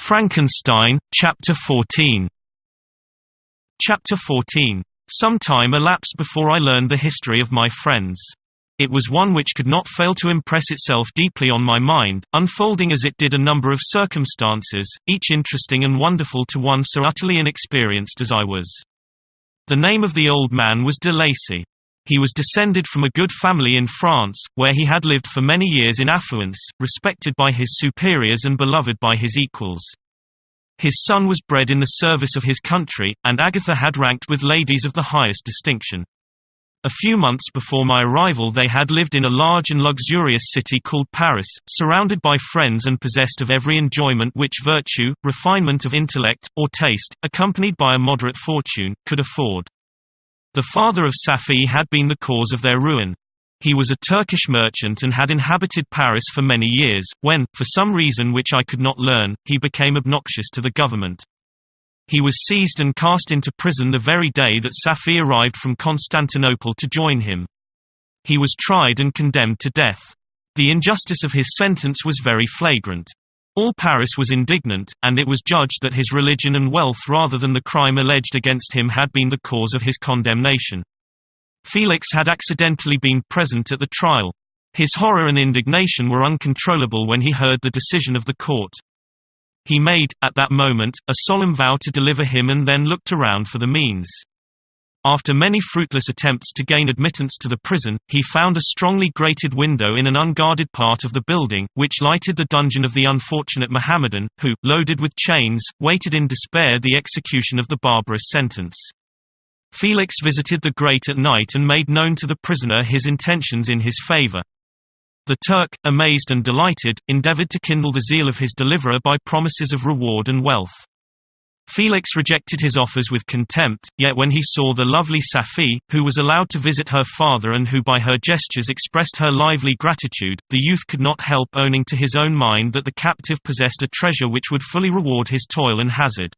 Frankenstein, Chapter 14. Chapter 14. Some time elapsed before I learned the history of my friends. It was one which could not fail to impress itself deeply on my mind, unfolding as it did a number of circumstances, each interesting and wonderful to one so utterly inexperienced as I was. The name of the old man was de Lacy. He was descended from a good family in France, where he had lived for many years in affluence, respected by his superiors and beloved by his equals. His son was bred in the service of his country, and Agatha had ranked with ladies of the highest distinction. A few months before my arrival they had lived in a large and luxurious city called Paris, surrounded by friends and possessed of every enjoyment which virtue, refinement of intellect, or taste, accompanied by a moderate fortune, could afford. The father of Safi had been the cause of their ruin. He was a Turkish merchant and had inhabited Paris for many years, when, for some reason which I could not learn, he became obnoxious to the government. He was seized and cast into prison the very day that Safi arrived from Constantinople to join him. He was tried and condemned to death. The injustice of his sentence was very flagrant. All Paris was indignant, and it was judged that his religion and wealth rather than the crime alleged against him had been the cause of his condemnation. Felix had accidentally been present at the trial. His horror and indignation were uncontrollable when he heard the decision of the court. He made, at that moment, a solemn vow to deliver him and then looked around for the means. After many fruitless attempts to gain admittance to the prison, he found a strongly grated window in an unguarded part of the building, which lighted the dungeon of the unfortunate Mohammedan, who, loaded with chains, waited in despair the execution of the barbarous sentence. Felix visited the grate at night and made known to the prisoner his intentions in his favor. The Turk, amazed and delighted, endeavored to kindle the zeal of his deliverer by promises of reward and wealth. Felix rejected his offers with contempt, yet when he saw the lovely Safi, who was allowed to visit her father and who by her gestures expressed her lively gratitude, the youth could not help owning to his own mind that the captive possessed a treasure which would fully reward his toil and hazard.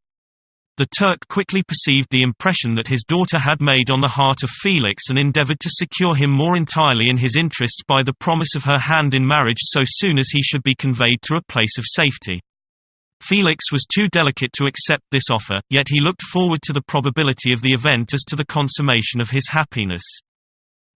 The Turk quickly perceived the impression that his daughter had made on the heart of Felix and endeavored to secure him more entirely in his interests by the promise of her hand in marriage so soon as he should be conveyed to a place of safety. Felix was too delicate to accept this offer, yet he looked forward to the probability of the event as to the consummation of his happiness.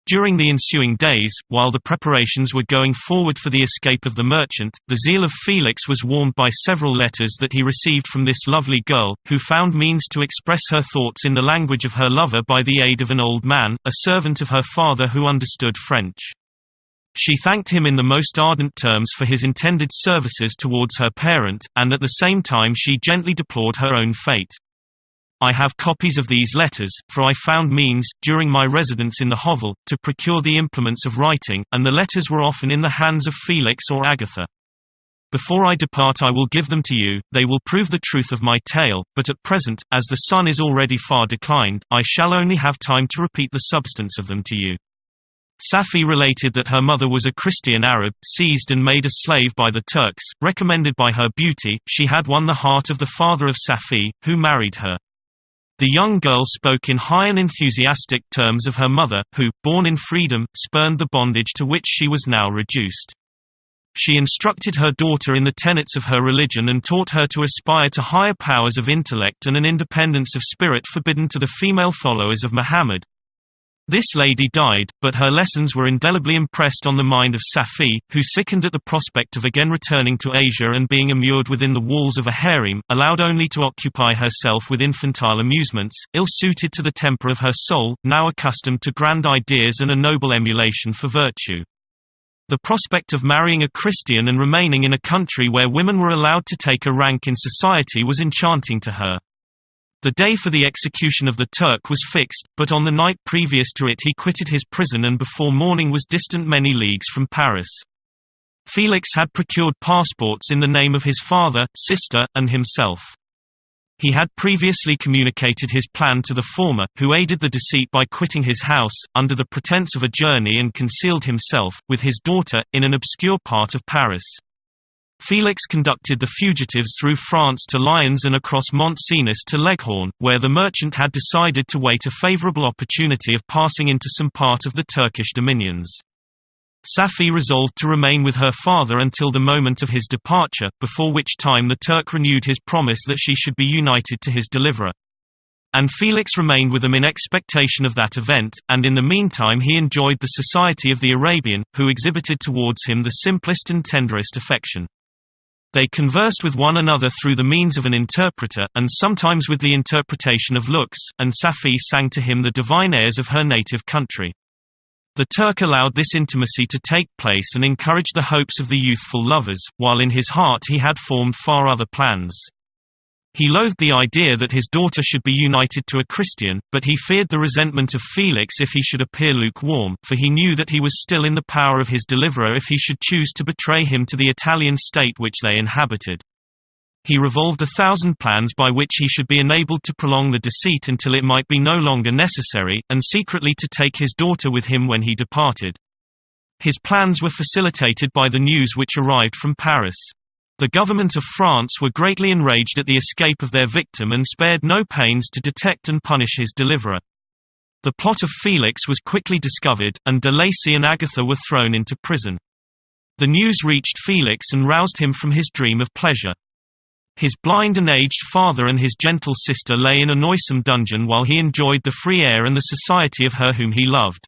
During the ensuing days, while the preparations were going forward for the escape of the merchant, the zeal of Felix was warmed by several letters that he received from this lovely girl, who found means to express her thoughts in the language of her lover by the aid of an old man, a servant of her father who understood French. She thanked him in the most ardent terms for his intended services towards her parent, and at the same time she gently deplored her own fate. I have copies of these letters, for I found means, during my residence in the hovel, to procure the implements of writing, and the letters were often in the hands of Felix or Agatha. Before I depart I will give them to you, they will prove the truth of my tale, but at present, as the sun is already far declined, I shall only have time to repeat the substance of them to you. Safi related that her mother was a Christian Arab, seized and made a slave by the Turks. Recommended by her beauty, she had won the heart of the father of Safi, who married her. The young girl spoke in high and enthusiastic terms of her mother, who, born in freedom, spurned the bondage to which she was now reduced. She instructed her daughter in the tenets of her religion and taught her to aspire to higher powers of intellect and an independence of spirit forbidden to the female followers of Muhammad. This lady died, but her lessons were indelibly impressed on the mind of Safi, who sickened at the prospect of again returning to Asia and being immured within the walls of a harem, allowed only to occupy herself with infantile amusements, ill-suited to the temper of her soul, now accustomed to grand ideas and a noble emulation for virtue. The prospect of marrying a Christian and remaining in a country where women were allowed to take a rank in society was enchanting to her. The day for the execution of the Turk was fixed, but on the night previous to it he quitted his prison and before morning was distant many leagues from Paris. Felix had procured passports in the name of his father, sister, and himself. He had previously communicated his plan to the former, who aided the deceit by quitting his house, under the pretense of a journey and concealed himself, with his daughter, in an obscure part of Paris. Felix conducted the fugitives through France to Lyons and across Mont Cenis to Leghorn, where the merchant had decided to wait a favorable opportunity of passing into some part of the Turkish dominions. Safi resolved to remain with her father until the moment of his departure, before which time the Turk renewed his promise that she should be united to his deliverer. And Felix remained with them in expectation of that event, and in the meantime he enjoyed the society of the Arabian, who exhibited towards him the simplest and tenderest affection. They conversed with one another through the means of an interpreter, and sometimes with the interpretation of looks, and Safi sang to him the divine airs of her native country. The Turk allowed this intimacy to take place and encouraged the hopes of the youthful lovers, while in his heart he had formed far other plans. He loathed the idea that his daughter should be united to a Christian, but he feared the resentment of Felix if he should appear lukewarm, for he knew that he was still in the power of his deliverer if he should choose to betray him to the Italian state which they inhabited. He revolved 1,000 plans by which he should be enabled to prolong the deceit until it might be no longer necessary, and secretly to take his daughter with him when he departed. His plans were facilitated by the news which arrived from Paris. The government of France were greatly enraged at the escape of their victim and spared no pains to detect and punish his deliverer. The plot of Felix was quickly discovered, and de Lacy and Agatha were thrown into prison. The news reached Felix and roused him from his dream of pleasure. His blind and aged father and his gentle sister lay in a noisome dungeon while he enjoyed the free air and the society of her whom he loved.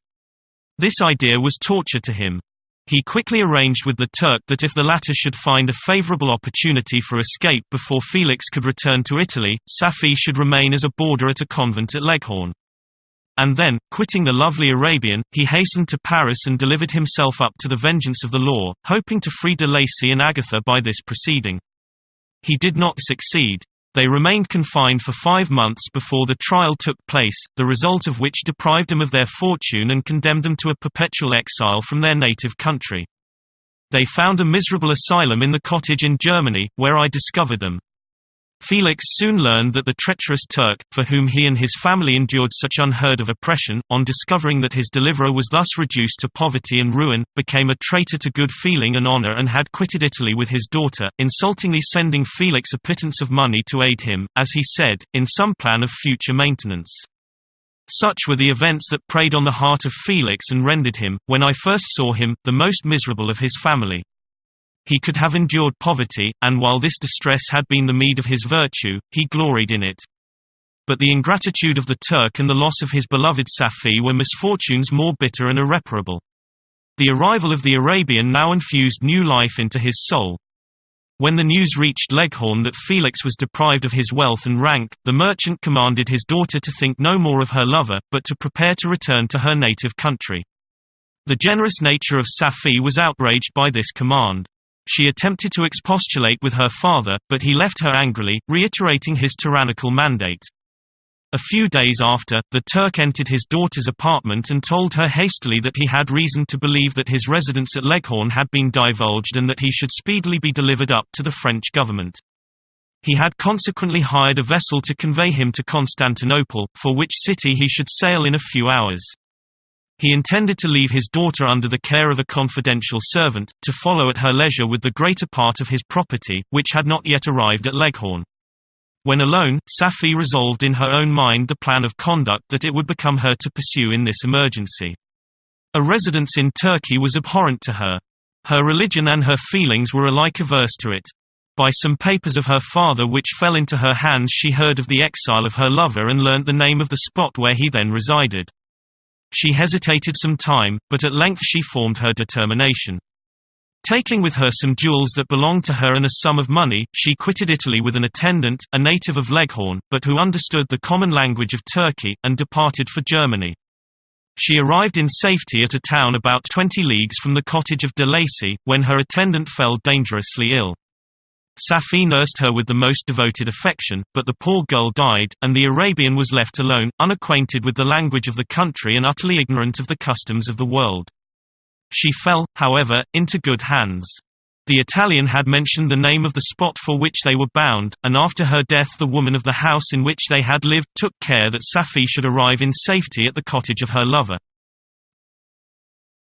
This idea was torture to him. He quickly arranged with the Turk that if the latter should find a favorable opportunity for escape before Felix could return to Italy, Safi should remain as a boarder at a convent at Leghorn. And then, quitting the lovely Arabian, he hastened to Paris and delivered himself up to the vengeance of the law, hoping to free de Lacy and Agatha by this proceeding. He did not succeed. They remained confined for 5 months before the trial took place, the result of which deprived them of their fortune and condemned them to a perpetual exile from their native country. They found a miserable asylum in the cottage in Germany, where I discovered them. Felix soon learned that the treacherous Turk, for whom he and his family endured such unheard of oppression, on discovering that his deliverer was thus reduced to poverty and ruin, became a traitor to good feeling and honor and had quitted Italy with his daughter, insultingly sending Felix a pittance of money to aid him, as he said, in some plan of future maintenance. Such were the events that preyed on the heart of Felix and rendered him, when I first saw him, the most miserable of his family. He could have endured poverty, and while this distress had been the meed of his virtue, he gloried in it. But the ingratitude of the Turk and the loss of his beloved Safi were misfortunes more bitter and irreparable. The arrival of the Arabian now infused new life into his soul. When the news reached Leghorn that Felix was deprived of his wealth and rank, the merchant commanded his daughter to think no more of her lover, but to prepare to return to her native country. The generous nature of Safi was outraged by this command. She attempted to expostulate with her father, but he left her angrily, reiterating his tyrannical mandate. A few days after, the Turk entered his daughter's apartment and told her hastily that he had reason to believe that his residence at Leghorn had been divulged and that he should speedily be delivered up to the French government. He had consequently hired a vessel to convey him to Constantinople, for which city he should sail in a few hours. He intended to leave his daughter under the care of a confidential servant, to follow at her leisure with the greater part of his property, which had not yet arrived at Leghorn. When alone, Safi resolved in her own mind the plan of conduct that it would become her to pursue in this emergency. A residence in Turkey was abhorrent to her. Her religion and her feelings were alike averse to it. By some papers of her father which fell into her hands she heard of the exile of her lover and learnt the name of the spot where he then resided. She hesitated some time, but at length she formed her determination. Taking with her some jewels that belonged to her and a sum of money, she quitted Italy with an attendant, a native of Leghorn, but who understood the common language of Turkey, and departed for Germany. She arrived in safety at a town about 20 leagues from the cottage of de Lacy, when her attendant fell dangerously ill. Safi nursed her with the most devoted affection, but the poor girl died, and the Arabian was left alone, unacquainted with the language of the country and utterly ignorant of the customs of the world. She fell, however, into good hands. The Italian had mentioned the name of the spot for which they were bound, and after her death the woman of the house in which they had lived took care that Safi should arrive in safety at the cottage of her lover.